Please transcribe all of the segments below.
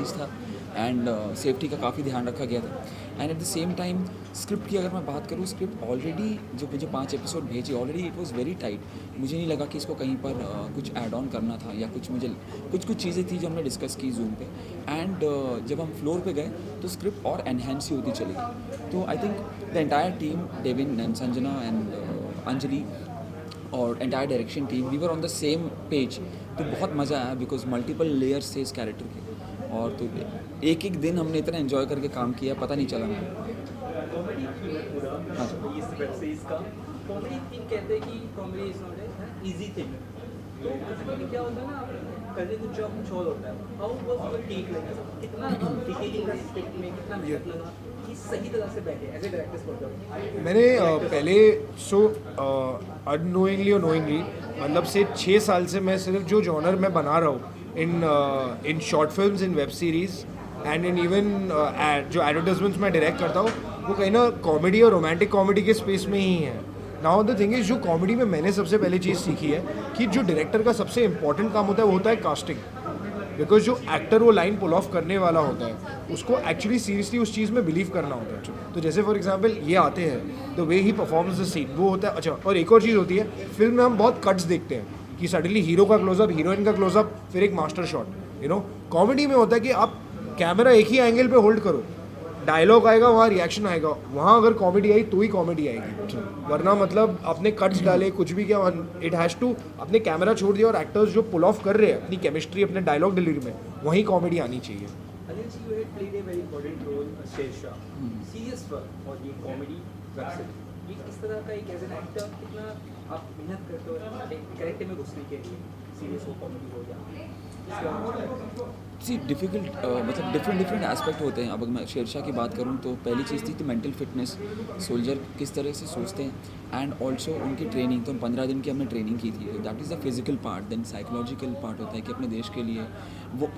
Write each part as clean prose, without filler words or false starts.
Sanitise था and safety का काफ़ी ध्यान रखा गया था। And at the same time script की अगर मैं बात करूँ, स्क्रिप्ट ऑलरेडी जो मुझे 5 एपिसोड भेजे already it was very tight. मुझे नहीं लगा कि इसको कहीं पर कुछ ऐड ऑन करना था या कुछ चीज़ें थी जो हमने डिस्कस की जूम पे। एंड जब हम फ्लोर पे गए तो स्क्रिप्ट और एनहेंस ही होती चली गई। तो I think the entire team, Devin and Sanjana and Anjali और entire direction team, we were on the same page. तो बहुत मज़ा आया बिकॉज मल्टीपल लेयर्स थे इस कैरेक्टर के। और तो एक एक दिन हमने इतना एंजॉय करके काम किया, पता नहीं चला हमें। कॉमेडी थीम है पूरा हाँ। इस वेब सीरीज का। कॉमेडी थीम कहते हैं कि comedy is not a easy thing. तो बेसिकली क्या होता है ना, आप करने कुछ जॉब कुछ और होता है। How was your take like, कितना डिटेलिंग का स्क्रिप्ट में कितना मेहनत लगा कि सही तरह से बैठे एज ए डायरेक्टर्स पॉइंट। मैंने पहले अननोइंगली और नोइंगली मतलब से 6 साल से मैं सिर्फ जो जॉनर मैं बना रहा हूँ in short films, in web series and in even जो एडवर्टाइजमेंट्स मैं डायरेक्ट करता हूँ वो कहीं ना कॉमेडी और रोमांटिक कॉमेडी के स्पेस में ही है। नाउ द थिंग इज, जो कॉमेडी में मैंने सबसे पहले चीज़ सीखी है कि जो डायरेक्टर का सबसे इंपॉर्टेंट काम होता है वो होता है कास्टिंग। बिकॉज जो एक्टर वो लाइन पुल ऑफ करने वाला होता है उसको एक्चुअली सीरियसली उस चीज़ में बिलीव करना होता है। तो जैसे फॉर एग्जांपल ये आते हैं the way he performs the scene, वो होता है। अच्छा, और एक और चीज़ होती है, फिल्म में हम बहुत कट्स देखते हैं कि सडनली हीरो का क्लोजअप, हीरोइन का क्लोजअप, फिर एक मास्टर शॉट। कॉमेडी में होता है कि आप कैमरा एक ही एंगल पे होल्ड करो, डायलॉग आएगा वहाँ रिएक्शन आएगा, वहाँ अगर कॉमेडी आई तो ही कॉमेडी आएगी, वरना मतलब अपने कट्स डाले कुछ भी क्या, इट हैज़ टू अपने कैमरा छोड़ दिया और एक्टर्स जो पुल ऑफ कर रहे हैं अपनी केमिस्ट्री अपने डायलॉग डिलीवरी में, वहीं कॉमेडी आनी चाहिए। Anil ji, you had played a very important role Shershaah, serious work और ये कॉमेडी वेब सीरीज। ये किस तरह का एक एज एन एक्टर कितना आप मेहनत करते हो एक कैरेक्टर में घुसने के लिए, सीरियस हो कॉमेडी हो या सी डिफ़िकल्ट मतलब डिफरेंट एस्पेक्ट होते हैं। अब अगर मैं शेरशाह की बात करूं तो पहली चीज़ थी मेंटल फिटनेस, सोल्जर किस तरह से सोचते हैं एंड ऑल्सो उनकी ट्रेनिंग। तो 15 दिन की हमने ट्रेनिंग की थी, that is the physical part. Then psychological part होता है कि अपने देश के लिए वो,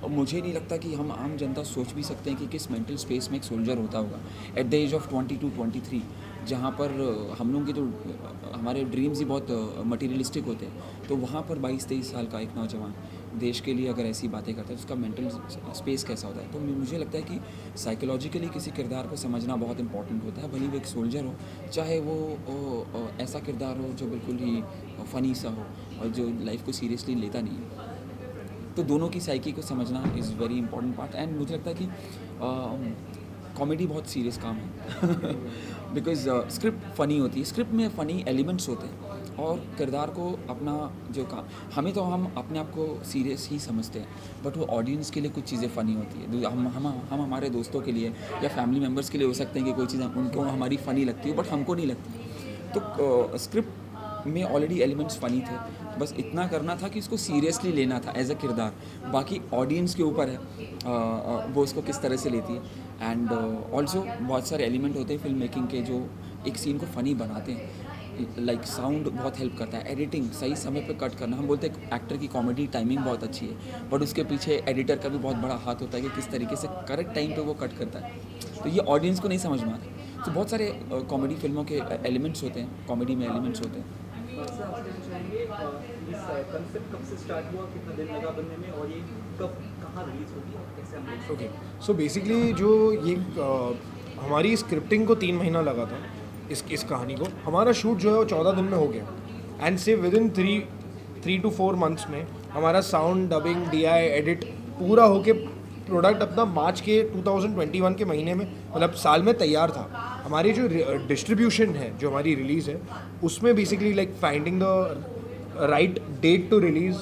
मुझे नहीं लगता कि हम आम जनता सोच भी सकते हैं कि किस मेंटल स्पेस में एक सोल्जर होता होगा एट द एज ऑफ 22-23, जहाँ पर हम लोगों के जो हमारे ड्रीम्स ही बहुत मटीरियलिस्टिक होते हैं। तो वहाँ पर 22-23 साल का एक नौजवान देश के लिए अगर ऐसी बातें करता है तो उसका मेंटल स्पेस कैसा होता है। तो मुझे लगता है कि साइकोलॉजिकली किसी किरदार को समझना बहुत इंपॉर्टेंट होता है, भले वो एक सोल्जर हो, चाहे वो ऐसा किरदार हो जो बिल्कुल ही फ़नी सा हो और जो लाइफ को सीरियसली लेता नहीं है। तो दोनों की साइकी को समझना is very important part. And मुझे लगता है कि कॉमेडी बहुत सीरियस काम है बिकॉज स्क्रिप्ट फ़नी होती है, स्क्रिप्ट में फ़नी एलिमेंट्स होते हैं और किरदार को अपना जो काम, हमें तो हम अपने आप को सीरियस ही समझते हैं, बट वो ऑडियंस के लिए कुछ चीज़ें फ़नी होती है। हम हमारे दोस्तों के लिए या फैमिली मेम्बर्स के लिए हो सकते हैं कि कोई चीज़ उनको हमारी फ़नी लगती है बट हमको नहीं लगती। तो स्क्रिप्ट में ऑलरेडी एलिमेंट्स फ़नी थे, बस इतना करना था कि इसको सीरियसली लेना था एज अ किरदार। बाकी ऑडियंस के ऊपर है वो इसको किस तरह से लेती है। एंड ऑल्सो बहुत सारे एलिमेंट होते हैं फिल्म मेकिंग के जो एक सीन को फ़नी बनाते हैं। लाइक साउंड बहुत हेल्प करता है, एडिटिंग सही समय पे कट करना। हम बोलते हैं एक्टर की कॉमेडी टाइमिंग बहुत अच्छी है, बट उसके पीछे एडिटर का भी बहुत बड़ा हाथ होता है कि किस तरीके से करेक्ट टाइम पे वो कट करता है। तो ये ऑडियंस को नहीं समझ में आता। तो बहुत सारे कॉमेडी फिल्मों के एलिमेंट्स होते हैं, कॉमेडी में एलिमेंट्स होते हैं। कंसेप्ट कब से स्टार्ट हुआ, कितना दिन लगा बनने में और ये कब कहाँ रिलीज होगी और कैसे हम देख सकते ओके, सो बेसिकली जो ये हमारी स्क्रिप्टिंग को 3 महीना लगा था इस कहानी को। हमारा शूट जो है वो 14 दिन में हो गया एंड से विद इन 3 to 4 मंथ्स में हमारा साउंड, डबिंग, DI, एडिट पूरा होके प्रोडक्ट अपना मार्च के 2021 के महीने में मतलब साल में तैयार था। हमारी जो डिस्ट्रीब्यूशन है, जो हमारी रिलीज़ है, उसमें basically like finding the right date to release,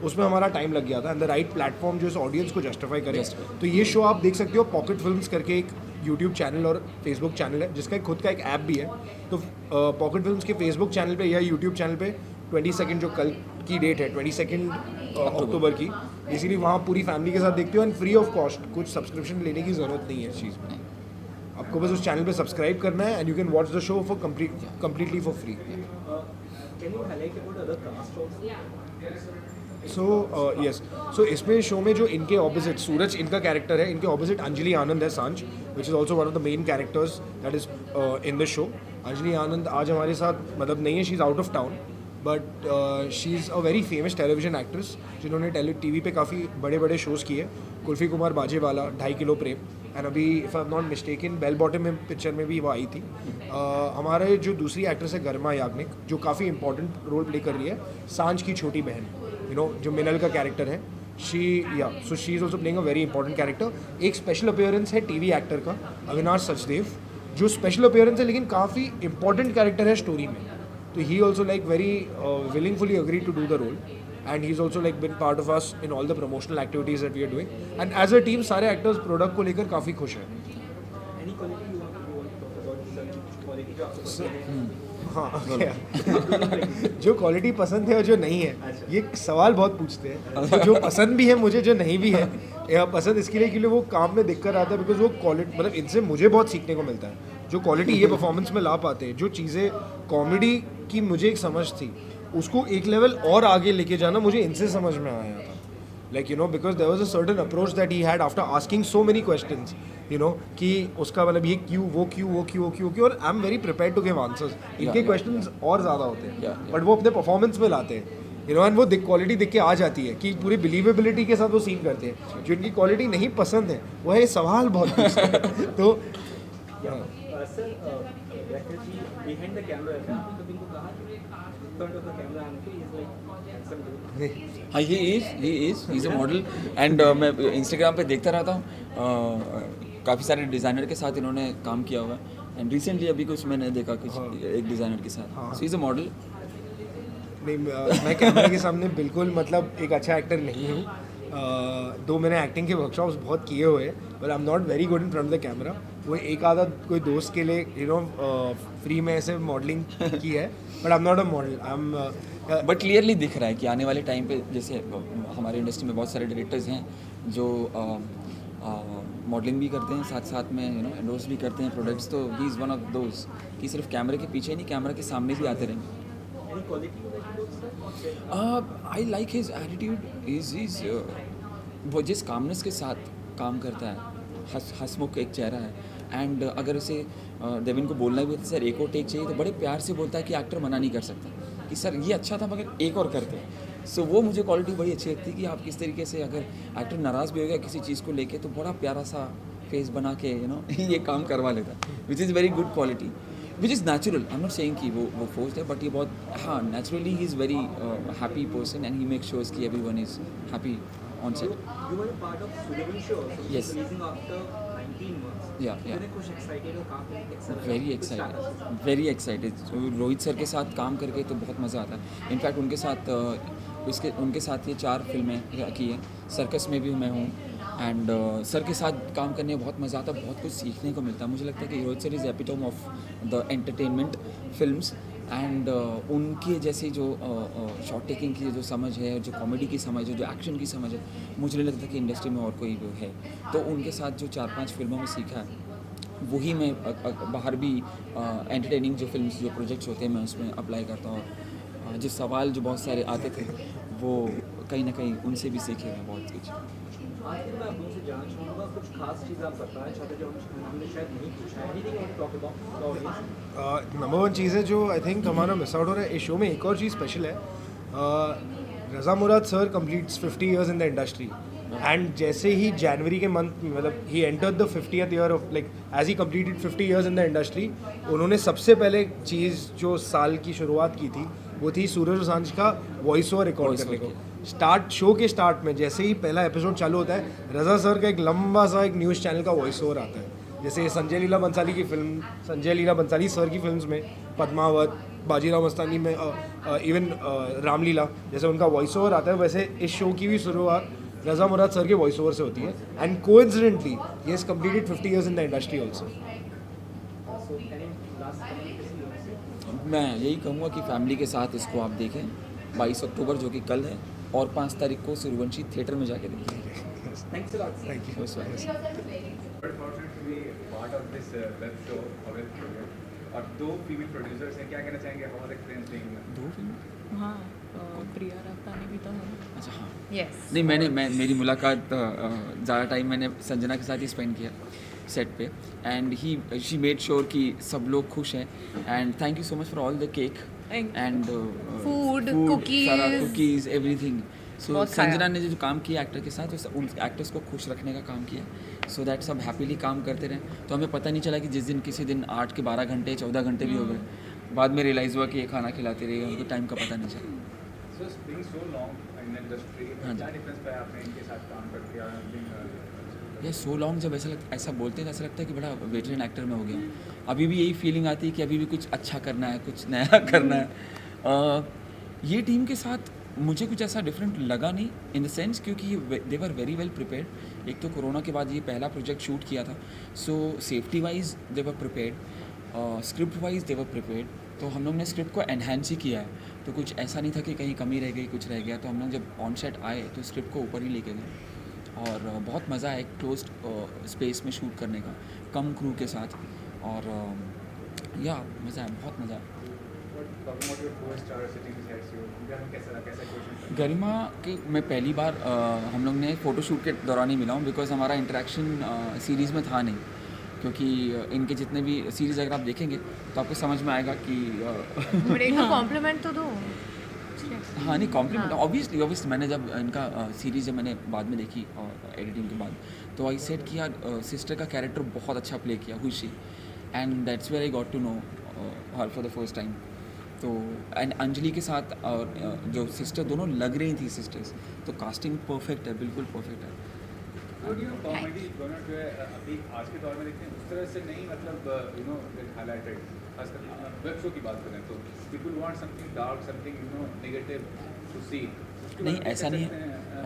उसमें हमारा टाइम लग गया था एंड द राइट प्लेटफॉर्म जो इस ऑडियंस को जस्टिफाई करे। तो ये शो आप देख सकते हो, पॉकेट फिल्म्स करके एक यूट्यूब चैनल और फेसबुक चैनल है जिसका खुद का एक ऐप भी है। तो पॉकेट फिल्म्स के फेसबुक चैनल पे या यूट्यूब चैनल पे 22 जो कल की डेट है 22 अक्टूबर की, इसीलिए वहाँ पूरी फैमिली के साथ देखते हो एंड फ्री ऑफ कॉस्ट, कुछ सब्सक्रिप्शन लेने की ज़रूरत नहीं है इस चीज़ में। आपको बस उस चैनल पे सब्सक्राइब करना है and you can watch the show for completely for free. Can you highlight about other cast also? So इसमें शो में जो इनके ऑपोजिट सूरज इनका कैरेक्टर है, इनके ऑपोजिट अंजलि आनंद है, Saanjh, which is also one of the main characters that is in the show. Anjali Anand आज हमारे साथ मतलब नहीं है, she is out of town. But she is a very famous television actress जिन्होंने टीवी पे काफ़ी बड़े बड़े शोज़ किए. कुल्फी कुमार बाजेवाला, 2.5 किलो प्रेम, एंड अभी if I am not mistaken bell bottom में पिक्चर में भी वो आई थी. हमारे जो दूसरी एक्ट्रेस है गरिमा याग्निक, जो काफ़ी इंपॉर्टेंट रोल प्ले कर रही है, सांझ की छोटी बहन, जो मिनल का कैरेक्टर है. She is also playing a very important character. एक स्पेशल अपीयरेंस है टीवी एक्टर का, अविनाश सचदेव, जो स्पेशल अपीयरेंस है लेकिन काफ़ी इंपॉर्टेंट कैरेक्टर है स्टोरी में. तो he also like very willingfully agree to do the role, and he's also like been part of us in all the promotional activities that we are doing, and as a team सारे actors product को लेकर काफ़ी खुश हैं. Any quality you want to talk about, sir? Quality जो आपको पसंद है? हाँ, जो क्वालिटी पसंद है और जो नहीं है, ये सवाल बहुत पूछते हैं. जो पसंद भी है मुझे, जो नहीं भी है, पसंद इसके लिए क्योंकि वो काम में दिक्कत आता है, बिकॉज वो क्वालिटी मतलब इनसे मुझे बहुत सीखने को मिलता है. जो क्वालिटी ये परफॉर्मेंस में ला पाते हैं, जो चीज़ें कॉमेडी की मुझे एक समझ थी, उसको एक लेवल और आगे लेके जाना मुझे इनसे समझ में आया था. Like because there was a certain approach that he had after asking so many questions, कि उसका मतलब ये क्यों, वो क्यों, वो क्यों, वो क्यों, क्यों, और I am very prepared to give answers. इनके क्वेश्चंस और ज़्यादा होते हैं, बट वो अपने परफॉर्मेंस में लाते हैं, एंड वो क्वालिटी देख के आ जाती है कि पूरी बिलीवेबिलिटी के साथ वो सीन करते हैं. जो इनकी क्वालिटी नहीं पसंद है वो है सवाल बहुत पूछते हैं. तो sir, Rakesh ji behind the camera है, आपने कभी इनको कहा फ्रंट ऑफ द कैमरा आने के, इज लाइक हैंडसम डूड? हाँ, he is a model, and मैं इंस्टाग्राम पे देखता रहता हूँ. काफ़ी सारे डिज़ाइनर के साथ इन्होंने काम किया हुआ है, एंड रिसेंटली अभी कुछ मैंने देखा कुछ एक डिज़ाइनर के साथ. So is a model. नहीं, मैं कैमरे के सामने बिल्कुल मतलब एक अच्छा एक्टर नहीं हूँ. दो मैंने एक्टिंग के वर्कशॉप्स बहुत किए हुए हैं, but I am not very good in front of the camera. वो एक आधा कोई दोस्त के लिए फ्री में ऐसे मॉडलिंग की है, but I am not a model. I am but clearly दिख रहा है कि आने वाले टाइम पे जैसे हमारे इंडस्ट्री में बहुत सारे डायरेक्टर्स हैं जो मॉडलिंग भी करते हैं, साथ साथ में एंडोर्स भी करते हैं प्रोडक्ट्स. तो he is one of those कि सिर्फ कैमरे के पीछे नहीं, कैमरा के सामने भी आते रहेंगे. Any quality you like about sir? I like his attitude. Is वो जिस कामनेस के साथ काम करता है, हंसमुख एक चेहरा है, एंड अगर उसे देविन को बोलना भी होता है सर एक और टेक चाहिए, तो बड़े प्यार से बोलता है कि एक्टर मना नहीं कर सकता कि सर ये अच्छा था मगर एक और करते हैं. सो वो मुझे क्वालिटी बड़ी अच्छी लगती है कि आप किस तरीके से, अगर एक्टर नाराज़ भी हो गया किसी चीज़ को लेके, तो बड़ा प्यारा सा फेस बना के ये काम करवा लेता है, which is very good quality, which is natural. I am not saying कि वो फोर्स्ड है, बट ये बहुत, हाँ, naturally he is very happy person, and he make sures कि everyone is happy on set. You were a part of Suryavanshi also, which Yes. is releasing after 19 months. Yeah. कितने कुछ excited हो, कहाँ पे excited? Very कुछ start excited, very excited. Rohit sir के साथ काम करके तो बहुत मज़ा आता है. इनफैक्ट उनके साथ ये 4 फिल्में की हैं. सर्कस में भी मैं हूँ, एंड सर के साथ काम करने में बहुत मज़ा आता है, बहुत कुछ सीखने को मिलता है. मुझे लगता है कि Rohit sir is epitome of the entertainment films, and उनकी जैसी जो शॉट टेकिंग की जो समझ है, जो कॉमेडी की समझ है, जो एक्शन की समझ है, मुझे नहीं लगता कि इंडस्ट्री में और कोई है. तो उनके साथ जो 4-5 फिल्मों में सीखा है, वही मैं बाहर भी एंटरटेनिंग जो फिल्म्स, जो प्रोजेक्ट्स होते हैं, मैं उसमें अप्लाई करता हूँ. जो सवाल जो बहुत सारे आते थे, वो कहीं ना कहीं उनसे भी सीखे हैं बहुत कुछ. आखिर में आप उनसे जानना चाहूँगा, कुछ खास चीज़ आप बताना चाहते हैं जो हमने शायद नहीं पूछा है. Anything you want to talk about the audience? Number 1 चीज़ है जो आई थिंक हमारा मिस आउट हो रहा है इस शो में. एक और चीज़ स्पेशल है, Raza Murad sir completes 50 years in the industry, and जैसे ही जनवरी के मंथ में, मतलब he entered the 50th year of, like as he completed 50 years in the industry, उन्होंने सबसे पहले चीज़ जो साल की शुरुआत की थी वो थी सूरज और सांझ का वॉइस ओवर रिकॉर्ड करने को. शो के स्टार्ट में जैसे ही पहला एपिसोड चालू होता है, रज़ा सर का एक लंबा सा एक न्यूज़ चैनल का वॉइस ओवर आता है. जैसे संजय लीला बंसाली की फिल्म, संजय लीला बंसाली सर की फिल्म्स में, पद्मावत, बाजीराव मस्तानी में, इवन रामलीला, जैसे उनका वॉइस ओवर आता है, वैसे इस शो की भी शुरुआत रज़ा मुराद सर के वॉइस ओवर से होती है. And coincidentally he has completed 50 years in the industry also. So, any last communication you want to say? मैं यही कहूँगा कि फैमिली के साथ इसको आप देखें. 22 अक्टूबर जो कि कल है, और 5 तारीख को सूर्यवंशी थिएटर में जाके देखें. Thanks a lot. Thank you. Very fortunate to be part of this web show, Aware Project. और 2 फीमेल प्रोड्यूसर्स हैं, क्या कहना चाहेंगे? How was experience being? 2 film. हाँ, प्रिया रफ्तानी भी तो है. अच्छा, हाँ. यस. नहीं, मेरी मुलाकात ज़्यादा टाइम मैंने संजना के साथ ही स्पेंड किया सेट पे, एंड शी मेड श्योर कि सब लोग खुश हैं. And thank you so much for all the cake. And Food, सारा cookies. Cookies everything. सो बहुत खाया. संजना ने जो काम किया एक्टर के साथ, उन एक्टर्स को खुश रखने का काम किया, सो दैट सब हैप्पीली काम करते रहे. तो हमें पता नहीं चला कि जिस दिन किसी दिन 8 के 12 घंटे 14 घंटे भी हो गए, बाद में रियलाइज़ हुआ कि ये खाना खिलाते रहे, उनको टाइम का पता नहीं चला. So being so long in the industry, हाँ जी. क्या डिफरेंस पाया आपने इनके साथ काम करके और ये सो लॉन्ग जब ऐसा बोलते हैं तो ऐसा लगता है कि बड़ा वेटरन एक्टर में हो गया. अभी भी यही फीलिंग आती है कि अभी भी कुछ अच्छा करना है, कुछ नया करना है. ये टीम के साथ मुझे कुछ ऐसा डिफरेंट लगा नहीं इन द सेंस, क्योंकि दे वर वेरी वेल प्रिपेयर्ड. एक तो कोरोना के बाद ये पहला प्रोजेक्ट शूट किया था, सो सेफ्टी वाइज दे वर प्रिपेयर्ड, स्क्रिप्ट वाइज दे वर प्रिपेयर्ड. तो हम लोग ने स्क्रिप्ट को एनहांस ही किया है, तो कुछ ऐसा नहीं था कि कहीं कमी रह गई, कुछ रह गया. तो हम लोग जब ऑन सेट आए तो स्क्रिप्ट को ऊपर ही लेके गए, और बहुत मज़ा है एक क्लोज्ड स्पेस में शूट करने का, कम क्रू के साथ. और या मज़ा है, बहुत मज़ा है. गरिमा के मैं पहली बार हम लोग ने फ़ोटोशूट के दौरान ही मिला हूँ, बिकॉज हमारा इंटरेक्शन सीरीज़ में था नहीं. क्योंकि इनके जितने भी सीरीज़ अगर आप देखेंगे तो आपको समझ में आएगा कि बट एक कॉम्प्लीमेंट तो दो. हाँ नहीं कॉम्प्लीमेंट ऑब्वियसली मैंने जब इनका सीरीज़ जब मैंने बाद में देखी एडिटिंग के बाद, तो आई सेड कि यार सिस्टर का कैरेक्टर बहुत अच्छा प्ले किया, हुई, and that's where I got to know her for the first time. तो एंड अंजलि के साथ और जो सिस्टर दोनों लग रही थी सिस्टर्स, तो कास्टिंग परफेक्ट है, बिल्कुल परफेक्ट है. कॉमेडी दोनों जो है अभी आज के दौर में देखते हैं उस तरह से नहीं, मतलब यू नो हाईलाइटेड. खासकर वेब शो की बात करें तो people want something dark, something you know negative to see. नहीं ऐसा नहीं है,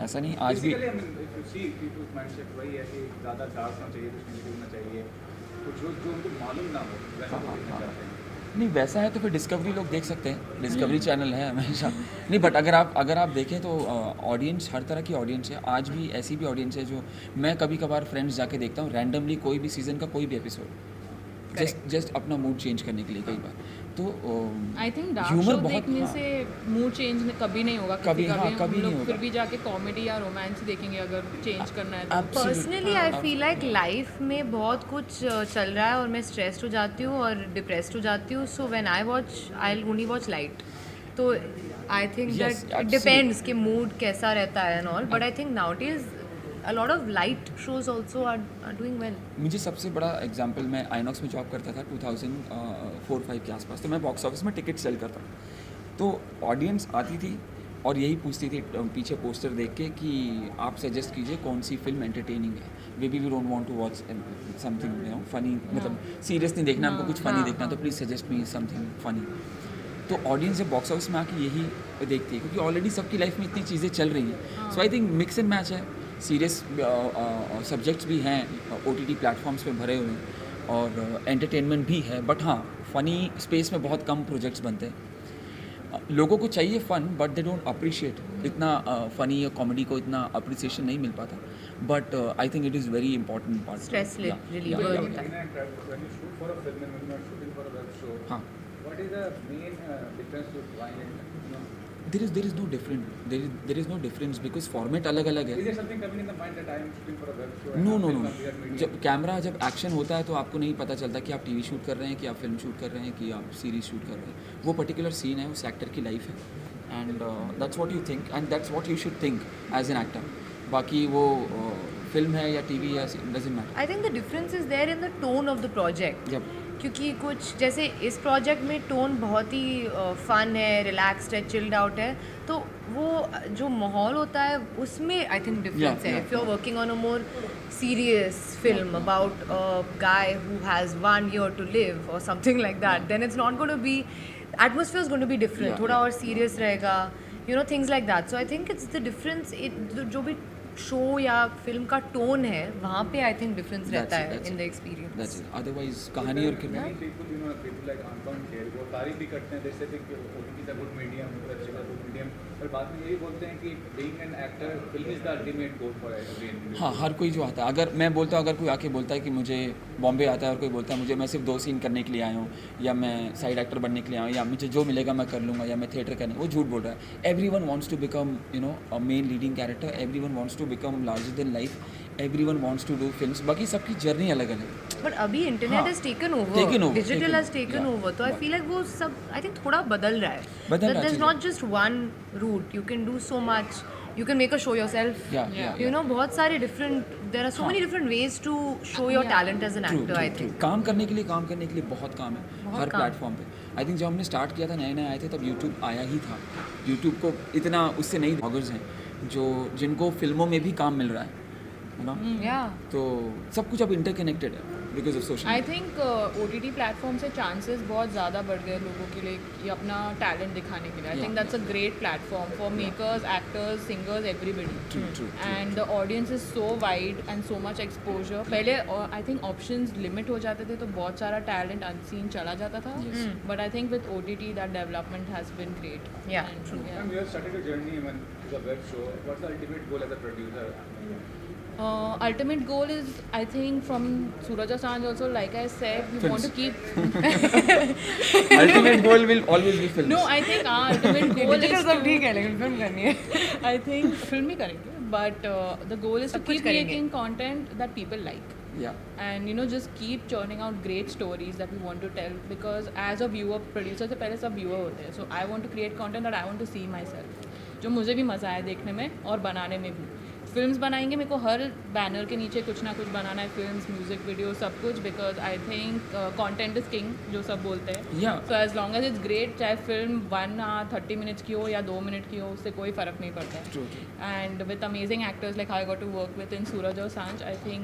ऐसा नहीं. आज भी वही है कि ज़्यादा डार्क होना चाहिए, कुछ नेगेटिव होना चाहिए, कुछ जो उनको मालूम ना हो वैसा तो देखना चाहते हैं. नहीं वैसा है तो फिर डिस्कवरी लोग देख सकते हैं, डिस्कवरी चैनल है हमेशा. नहीं बट अगर आप देखें तो ऑडियंस हर तरह की ऑडियंस है. आज भी ऐसी भी ऑडियंस है जो मैं कभी कभार फ्रेंड्स जाके देखता हूँ रैंडमली, कोई भी सीज़न का कोई भी एपिसोड, जस्ट अपना मूड चेंज करने के लिए कई बार. तो I think dark humour show बहुत देखने से मूड चेंज कभी नहीं होगा. कभी हम नहीं लोग होगा. फिर भी जाके कॉमेडी या रोमांस देखेंगे अगर चेंज करना है तो. Personally I feel like life में बहुत कुछ चल रहा है और मैं स्ट्रेस्ड हो जाती हूँ और डिप्रेस्ड हो जाती हूँ. So when I watch I only watch light. तो I think Yes, that it absolutely. Depends कि मूड कैसा रहता है and all. But I think nowadays a lot of light shows also are doing well. मुझे सबसे बड़ा example, मैं आइनॉक्स में जॉब करता था 2004-5 के आसपास. तो मैं बॉक्स ऑफिस में टिकट सेल करता, तो ऑडियंस आती थी और यही पूछती थी पीछे पोस्टर देख के कि आप सजेस्ट कीजिए कौन सी फिल्म एंटरटेनिंग है. We don't want to watch something you know funny, मतलब सीरियस नहीं देखना, हमको कुछ फनी देखना, तो please suggest me something funny. तो ऑडियंस जब बॉक्स ऑफिस में आके यही देखती है, क्योंकि ऑलरेडी सबकी लाइफ में इतनी चीज़ें चल रही हैं. So I think mix and match है. सीरियस सब्जेक्ट्स भी हैं OTT प्लेटफॉर्म्स पे भरे हुए हैं, और एंटरटेनमेंट भी है. बट हाँ, फ़नी स्पेस में बहुत कम प्रोजेक्ट्स बनते हैं. लोगों को चाहिए फ़न, बट दे डोंट अप्रिशिएट इतना फ़नी या कॉमेडी को इतना अप्रिसिएशन नहीं मिल पाता. But I think it is very important part. Stress reliever होता है. When you shoot for a film and when you are shooting for a web show, हाँ, what is the main difference you find in, you know, there is no different, there is no difference because format अलग अलग है. is there something coming in the mind that I am shooting for a web show? No and no film no on their medium? जब camera जब action होता है तो आपको नहीं पता चलता कि आप टीवी शूट कर रहे हैं, कि आप फिल्म शूट कर रहे हैं, कि आप सीरीज शूट कर रहे हैं. वो पर्टिकुलर सीन है, उस एक्टर की लाइफ है, and that's what you think and that's what you should think as an actor. बाकी वो फिल्म है या टीवी या doesn't matter. I think the difference is there in the tone of the project. जब क्योंकि कुछ जैसे इस प्रोजेक्ट में टोन बहुत ही फन है, रिलैक्स्ड है, चिल्ड आउट है. तो वो जो माहौल होता है उसमें आई थिंक डिफरेंस है. yeah, if you are working on a more serious film about a guy who has 1 year to live or something like that, then it's not going to be, atmosphere is going to be different. Yeah, थोड़ा और serious रहेगा, you know, things like that. So I think it's the difference. जो भी show या film का tone है वहाँ पे आई थिंक डिफरेंस रहता है in the experience. That's it. Otherwise कहानी और किरदार. Many people, you know, people like Anupam Kher, वो तारीफ भी करते हैं, they say that OTT is a good medium, web series is a good medium, पर बाद में यही बोलते हैं कि being an actor, film is the ultimate goal for every individual. हाँ, हर कोई जो आता है, अगर मैं बोलता हूँ, अगर कोई आके बोलता है कि मुझे बॉम्बे आता है, और कोई बोलता है मुझे मैं सिर्फ 2 सीन करने के लिए आया हूँ, या मैं साइड एक्टर बनने के लिए आया हूँ, या मुझे जो मिलेगा मैं कर लूँगा, या मैं थिएटर करने, वो झूठ बोल रहा है. Everyone wants to become you know a main leading character. Everyone wants to become larger than life. everyone wants to do films. बाकी सबकी जर्नी अलग अलग है. बट अभी इंटरनेट हाँ, has taken over, taken over, digital taken has over, taken yeah, over. तो आई yeah. Feel like वो सब आई थिंक थोड़ा बदल रहा है. बदल रहा है देयर इज चीज़ें. Not just one route, you can do so much. You can make a show yourself. Yeah. You know, बहुत सारे different, there are so many different ways to show your talent as an True, actor. true, I true. think. काम करने के लिए बहुत काम है बहुत हर काम. प्लेटफॉर्म पे. आई थिंक जब हमने स्टार्ट किया था नए आए थे तब यूट्यूब आया ही था. यूट्यूब को इतना उससे नहीं ब्लॉगर्स हैं जो जिनको फिल्मों में भी काम मिल रहा है ना. Yeah. तो सब कुछ अब इंटरकनेक्टेड है because of social. I think OTT platform से चांसेस बहुत ज़्यादा बढ़ गए लोगों के लिए कि अपना टैलेंट दिखाने के लिए. आई Yeah, think that's a great platform for makers, actors, singers, everybody. True. And the audience is so wide and so much exposure. पहले आई थिंक ऑप्शंस लिमिट हो जाते थे तो बहुत सारा टैलेंट अनसीन चला जाता था. But I think with OTT that development has been great. Yeah, true. Ma'am, you have started a journey even to the web show. What's the ultimate goal as a producer? Ultimate goal is, I think, from Suraj or Sanj also, like I said, we want to keep. Ultimate goal will always be films. No, I think our ultimate goal is Digital सब to, ठीक है लेकिन film करनी है. I think film ही करेंगे. But the goal is to सब कुछ keep करेंगे. making content that people like. या And just keep churning out great stories that we want to tell, because as a viewer, producer से पहले सब viewer होते हैं. So I want to create content that I want to see myself, जो मुझे भी मज़ा आए देखने में और बनाने में भी. फिल्म्स बनाएंगे, मेरे को हर बैनर के नीचे कुछ ना कुछ बनाना है, फिल्म्स, म्यूजिक वीडियो, सब कुछ, because I think content is king जो सब बोलते हैं. Yeah. So as long as it's great, चाहे फिल्म 1 hour 30 minutes की हो या 2 minute की हो, उससे कोई फ़र्क नहीं पड़ता है. True. And with amazing actors like how I got to work with in Suraj or Sanj, I think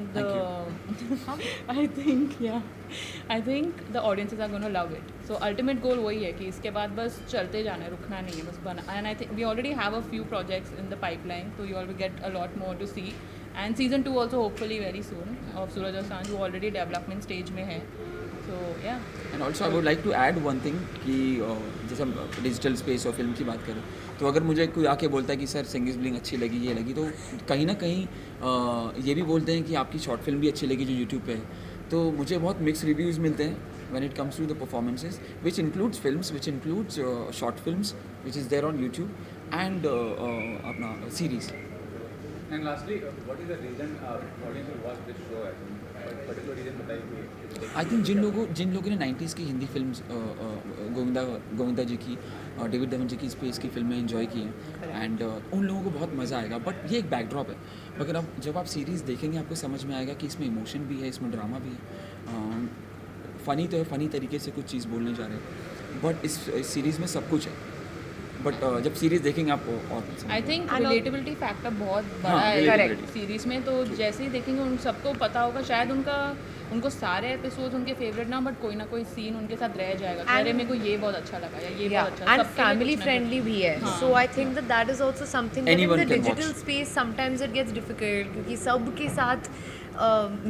I think the audiences are going to love it. So ultimate goal वही है कि इसके बाद बस चलते जाना है, रुकना नहीं है, बस बना. And I think we already have a few projects in the pipeline, so you all will get a lot more to see. And season 2 also hopefully very soon of Suraj और Sanj, वो already development stage में है. So yeah. And also I would like to add one thing कि जैसे हम digital space और film की बात करें तो अगर मुझे कोई आके बोलता है कि सर सिंगिस ब्लिंग अच्छी लगी, ये लगी, तो कहीं ना कहीं ये भी बोलते हैं कि आपकी शॉर्ट फिल्म भी अच्छी लगी जो यूट्यूब पे है. तो मुझे बहुत मिक्स रिव्यूज़ मिलते हैं when it comes to the performances, which includes films, which includes short films, which is there on YouTube, and अपना series. And lastly, what is the reason audience will watch this show? Particular reason बताइए. I think जिन लोगों ने 90s की Hindi film Govinda जी की, David Dhawan जी की space की फिल्में enjoy की हैं, एंड उन लोगों को बहुत मज़ा आएगा. बट ये एक बैकड्रॉप है. मगर अब जब आप सीरीज़ देखेंगे आपको समझ में आएगा कि इसमें इमोशन भी है, इसमें ड्रामा भी है. फ़नी तो है, फ़नी तरीके से कुछ चीज़ बोलने जा रहे हैं, बट इस सीरीज़ में सब कुछ है. बट जब सीरीज़ देखेंगे आपको और I think And relatability factor बहुत बड़ा हाँ, है relatability. सीरीज में. तो जैसे ही देखेंगे उन सबको पता होगा, शायद उनको सारे एपिसोड्स उनके फेवरेट ना, बट कोई ना कोई सीन उनके साथ रह जाएगा. And- अरे मेरे को ये बहुत अच्छा लगा या ये Yeah, बहुत अच्छा. and सबके लिए family कुछ ना friendly कुछ. भी है. हाँ. So I think that is also something that in Anyone the can digital watch. space sometimes it gets difficult, क्योंकि सबके साथ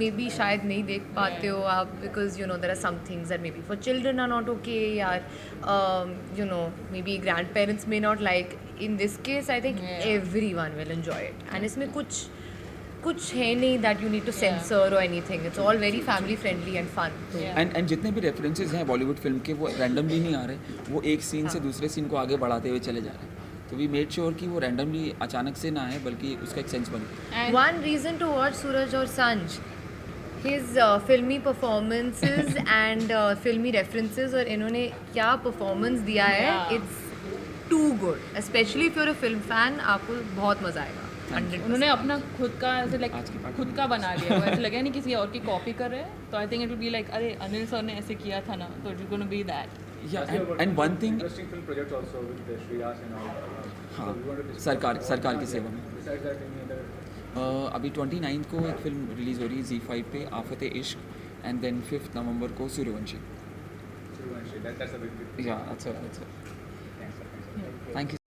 मे बी शायद नहीं देख पाते हो आप, because there are some things that maybe for children are not okay, or maybe grandparents may not like. In this case I think Yeah. everyone will enjoy it, and इसमें कुछ है नहीं that you need to censor or anything. It's all very family friendly and fun. Yeah. And जितने भी references हैं Bollywood film के वो randomly नहीं आ रहे, वो एक सीन से दूसरे सीन को आगे बढ़ाते हुए चले जा रहे हैं. तो वी मेड श्योर कि वो रैंडमली अचानक से ना आए, बल्कि उसका एक सेंस बने. And One reason to watch Suraj or Sanj, his filmy performances and filmy references, और इन्होंने क्या performance दिया है, Yeah. it's too good. Especially if you're a film fan, आपको बहुत मज़ा आएगा. 100%. उन्होंने अपना खुद का ऐसे लाइक आज की बात खुद का बना लिया. वो ऐसे लगे नहीं किसी और की कॉपी कर रहे हैं. तो I think it will be like, अरे अनिल सर ने ऐसे किया था ना, तो it is gonna be that. Yeah and one thing, Interesting film projects also with the Shreyas and all. हाँ, So we want to discuss सरकार की सेवा में. Besides that, any other? अभी 29 को एक फिल्म रिलीज़ हो रही है ZEE5 पे, आफत इश्क, एंड देन 5 नवंबर को सूर्यवंशी. That's a big. या अच्छा Thanks. Thank you.